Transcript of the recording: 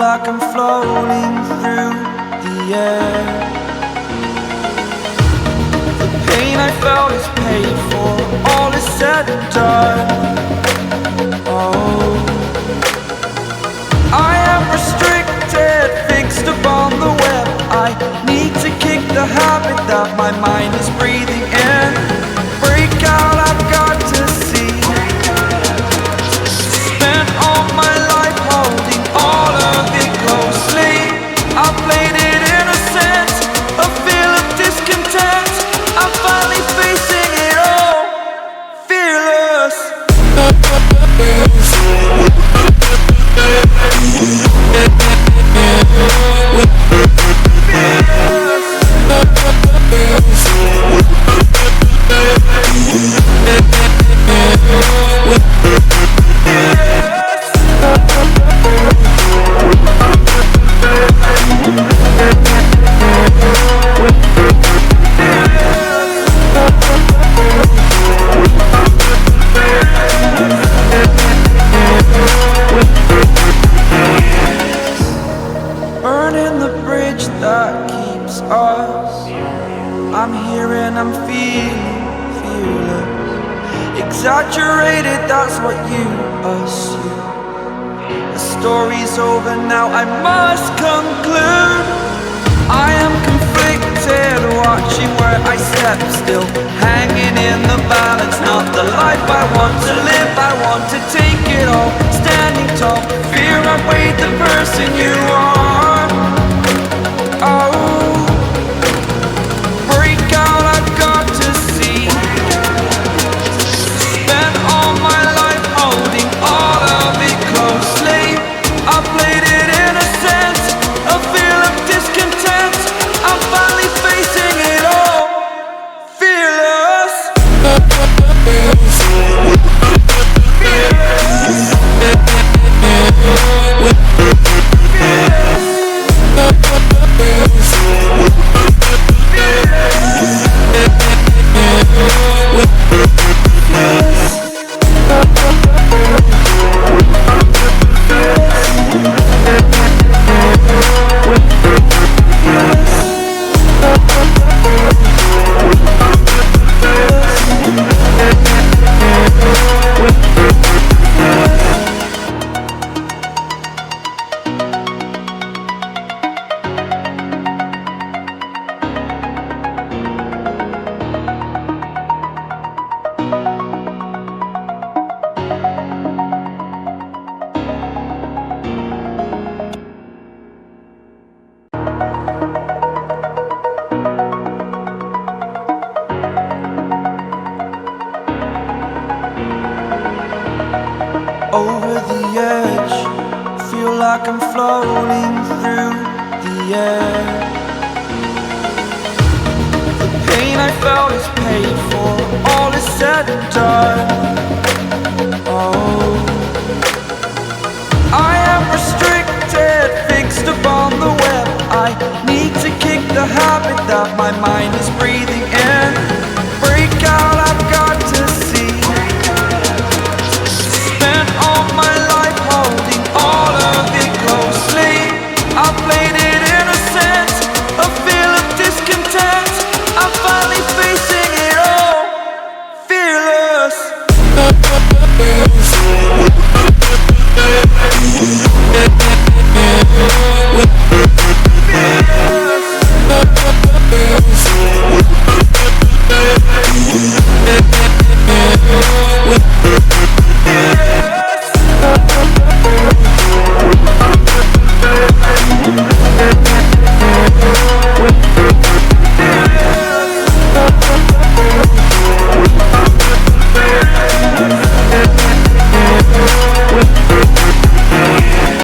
like I'm floating through the air. The pain I felt is paid for, all is said and done. Oh, I am restricted, fixed upon the web. I need to kick the habit that my mind is breathing in. Break out, I've got to see. Spent all my life holding all of it closely. I played it innocent, a feel of discontent. I'm finally facing it all, fearless. Burning the bridge that keeps us. I'm here and I'm feeling fearless. Exaggerated, that's what you assume. The story's over now, I must conclude. I am conflicted, watching where I step still, hanging in the balance. Not the life I want to live, I want to take it all. Standing tall, fear I've weighed the person you are. Oh, break out, I've got to see. Spent all my life holding all of it closely. I played it innocent, a feel of discontent. I'm finally facing it all, fearless. Over the edge, feel like I'm floating through the air. The pain I felt is paid for, all is said and done. Oh, I am restricted, fixed upon the web. I need to kick the habit that my mind is breathing.